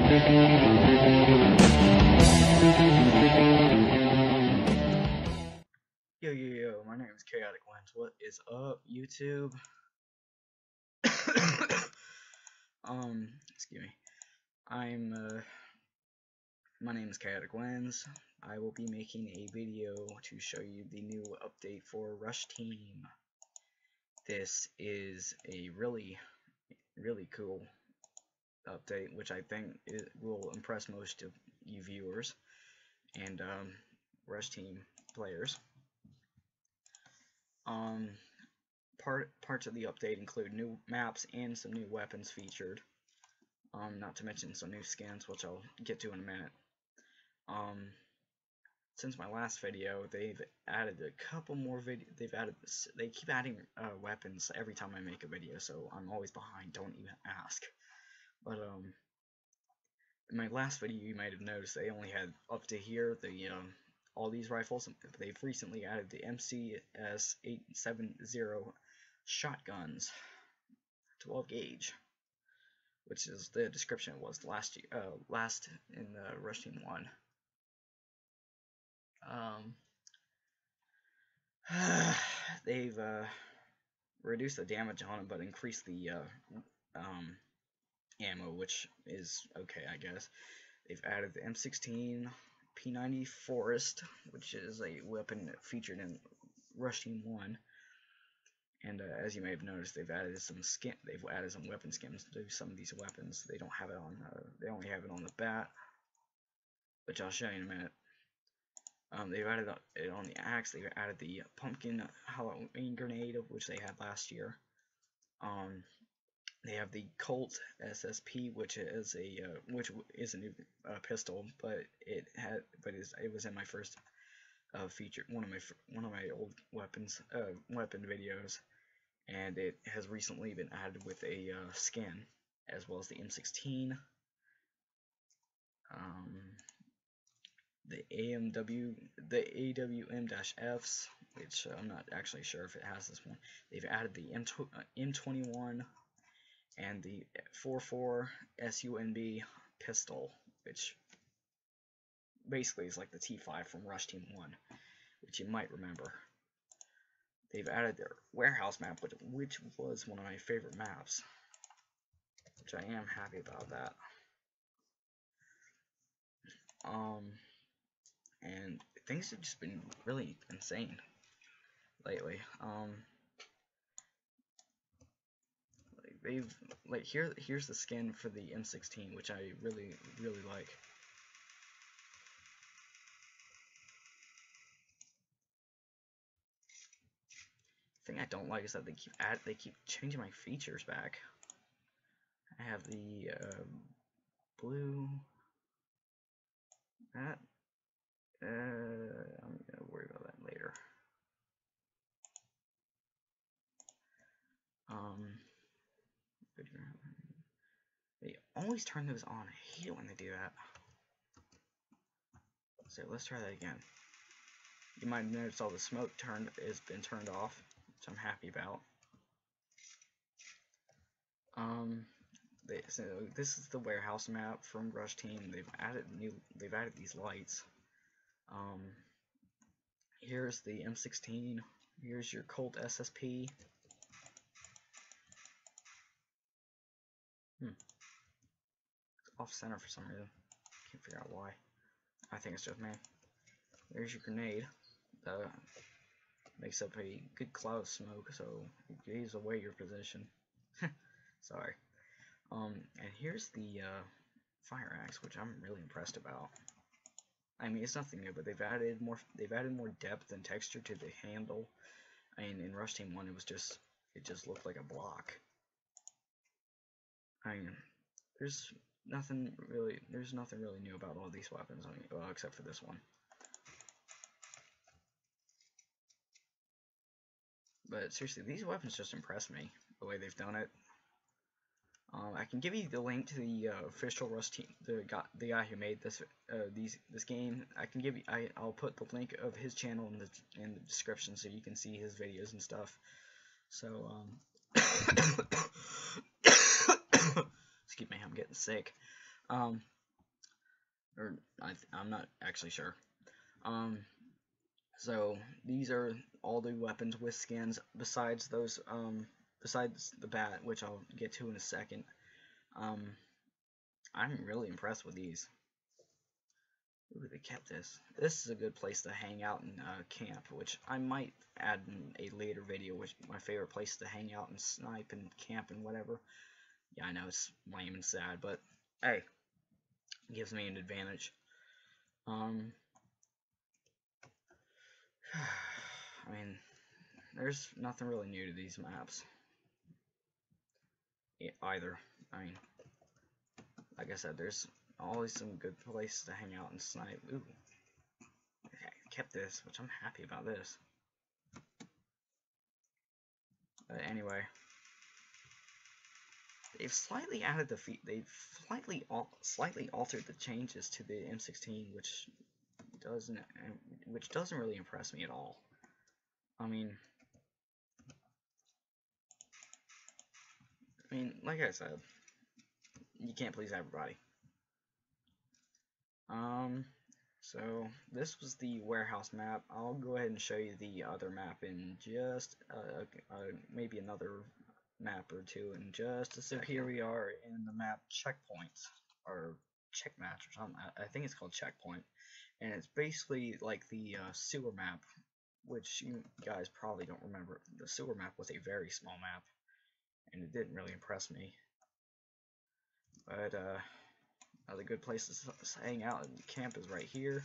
Yo, my name is Chaotic Lens. What is up, YouTube? Excuse me. My name is Chaotic Lens. I will be making a video to show you the new update for Rush Team. This is a really cool update, which I think it will impress most of you viewers and Rush Team players. Parts of the update include new maps and some new weapons featured. Not to mention some new skins, which I'll get to in a minute. Since my last video, they've added a couple more they keep adding weapons every time I make a video, so I'm always behind. Don't even ask. But in my last video, you might have noticed they only had up to here all these rifles. They've recently added the MCS 870 shotguns, 12 gauge, which is the description it was last in Rush Team 1. They've reduced the damage on it, but increased the ammo, which is okay, I guess. They've added the M16 P90 Forest, which is a weapon featured in Rush Team 1. And as you may have noticed, they've added some weapon skins to some of these weapons. They don't have it on. They only have it on the bat, which I'll show you in a minute. They've added it on the axe. They've added the pumpkin Halloween grenade, which they had last year. They have the Colt SSP, which is a new pistol, but it was in my first feature, one of my old weapon videos, and it has recently been added with a skin, as well as the M16, the AWM-Fs, which I'm not actually sure if it has this one. They've added the M21 and the 44 SUNB pistol, which basically is like the T5 from Rush Team 1, which you might remember. They've added their warehouse map, which was one of my favorite maps, which I am happy about that. And things have just been really insane lately. Here's the skin for the M16, which I really like. The thing I don't like is that they keep changing my features back. I have the blue. That I'm gonna worry about that later. They always turn those on. I hate it when they do that. So let's try that again. You might notice all the smoke has been turned off, which I'm happy about. So this is the warehouse map from Rush Team. They've added these lights. Here's the M16. Here's your Colt SSP. It's off center for some reason. Can't figure out why. I think it's just me. There's your grenade. Makes up a good cloud of smoke, so it gives away your position. Sorry. And here's the fire axe, which I'm really impressed about. I mean, it's nothing new, but they've added more depth and texture to the handle. I mean, in Rush Team 1, it just looked like a block. I mean, there's nothing really new about all these weapons. I mean, well, except for this one. But seriously, these weapons just impress me the way they've done it. I can give you the link to the official Rush Team, the guy who made this game. I'll put the link of his channel in the description so you can see his videos and stuff. So excuse me, I'm getting sick. or I'm not actually sure. So these are all the weapons with skins besides those, besides the bat, which I'll get to in a second. Um, I'm really impressed with these. Ooh, they kept this. This is a good place to hang out and camp, which I might add in a later video, which my favorite place to hang out and snipe and camp and whatever. Yeah, I know it's lame and sad, but hey, it gives me an advantage. Um, I mean, there's nothing really new to these maps either. I mean, like I said, there's always some good places to hang out and snipe. Ooh, I kept this, which I'm happy about this. But anyway, they've slightly added the they've slightly altered the changes to the M16, which doesn't really impress me at all. I mean, like I said, you can't please everybody. So this was the warehouse map. I'll go ahead and show you the other map in just maybe another map or two in just a second. So here we are in the map Checkpoints, or Checkmatch or something. I think it's called Checkpoint, and it's basically like the sewer map, which you guys probably don't remember. The sewer map was a very small map, and it didn't really impress me. But another good place to hang out and camp is right here.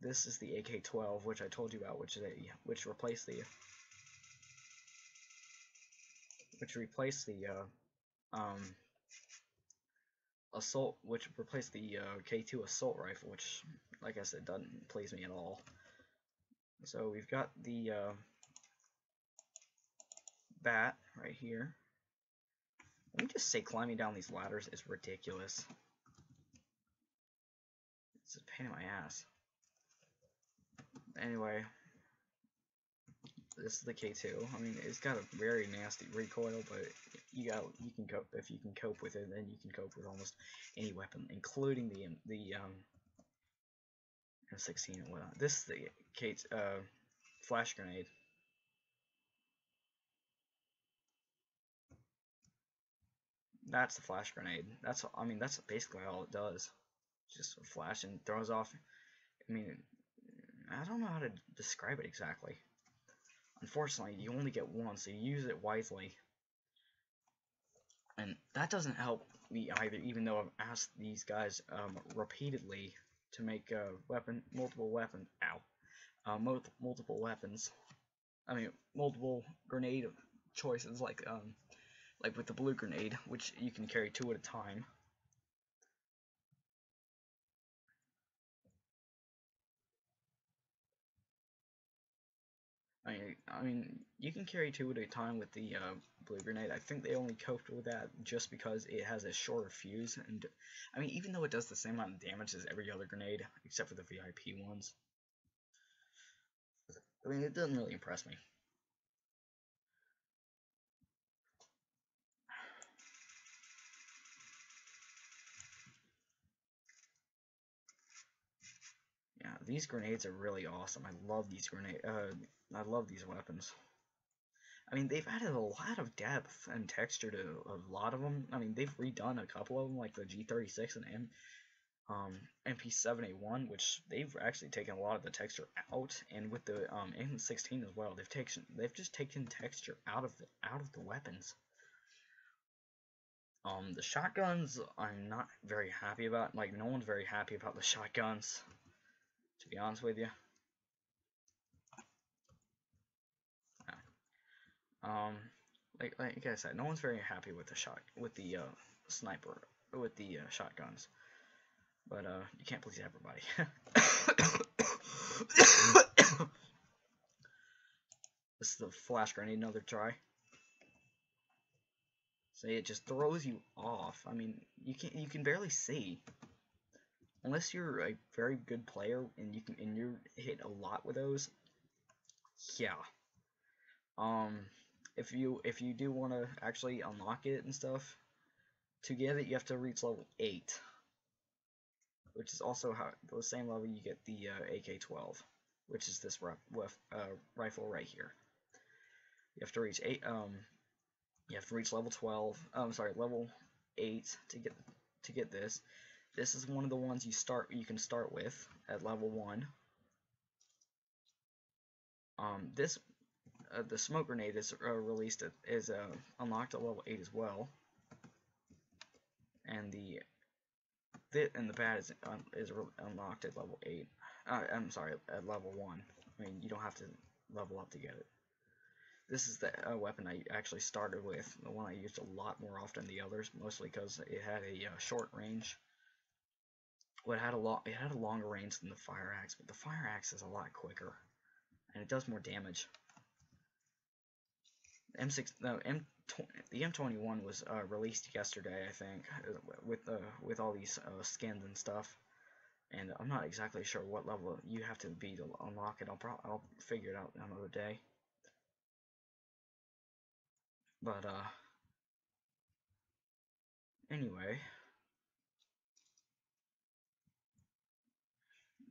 This is the AK-12, which I told you about, which replaced the assault, which replaced the K2 assault rifle, which, like I said, doesn't please me at all. So we've got the bat right here. Let me just say, climbing down these ladders is ridiculous. It's a pain in my ass. Anyway, this is the K2. I mean, it's got a very nasty recoil, but you can cope. If you can cope with it, then you can cope with almost any weapon, including the M16 and whatnot. This is the flash grenade. That's the flash grenade. That's basically all it does. Just a flash and throws off. I mean, I don't know how to describe it exactly. Unfortunately, you only get one, so you use it wisely. And that doesn't help me either, even though I've asked these guys repeatedly to make multiple weapons. Multiple weapons. I mean, multiple grenade choices, like with the blue grenade, which you can carry 2 at a time. I mean, you can carry 2 at a time with the blue grenade. I think they only coped with that just because it has a shorter fuse, and I mean, even though it does the same amount of damage as every other grenade, except for the VIP ones. I mean, it doesn't really impress me. Yeah, these grenades are really awesome. I love these I love these weapons. I mean, they've added a lot of depth and texture to a lot of them. I mean, they've redone a couple of them, like the G36 and MP7A1, which they've actually taken a lot of the texture out, and with the M16 as well, they've just taken texture out of the weapons. The shotguns, I'm not very happy about. Like, no one's very happy about the shotguns, to be honest with you. Like I said, no one's very happy with the sniper, with the shotguns. But you can't please everybody. This is the flash grenade, another try. So it just throws you off. I mean, you can barely see. Unless you're a very good player and you hit a lot with those. Yeah. If you do want to actually unlock it and stuff, to get it you have to reach level 8. which is also how the same level you get the AK-12, which is this rifle right here. You have to reach you have to reach level 12. Level 8 to get this. This is one of the ones you can start with at level 1. The smoke grenade is unlocked at level 8 as well, and the bat is unlocked at level 8. I'm sorry, at level 1. I mean, you don't have to level up to get it. This is the weapon I actually started with, the one I used a lot more often than the others, mostly because it had a short range. Well, it had a longer range than the fire axe, but the fire axe is a lot quicker, and it does more damage. The M21 was released yesterday, I think, with all these skins and stuff. And I'm not exactly sure what level you have to be to unlock it. I'll figure it out another day. But anyway,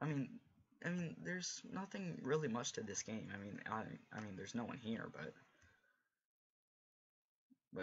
I mean, there's nothing really much to this game. I mean, there's no one here, but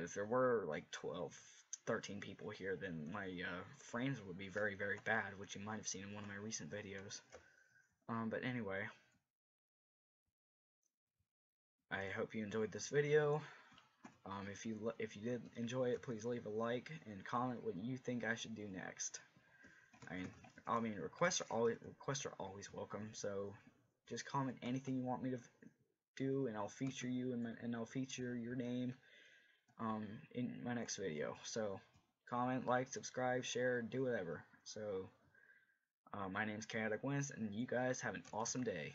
if there were like 12, 13 people here, then my frames would be very, very bad, which you might have seen in one of my recent videos. But anyway, I hope you enjoyed this video. If you did enjoy it, please leave a like and comment what you think I should do next. I mean requests are always welcome. So just comment anything you want me to do, and I'll feature you and I'll feature your name in my next video. So comment, like, subscribe, share, do whatever. So my name's Chaotic Wins, and you guys have an awesome day.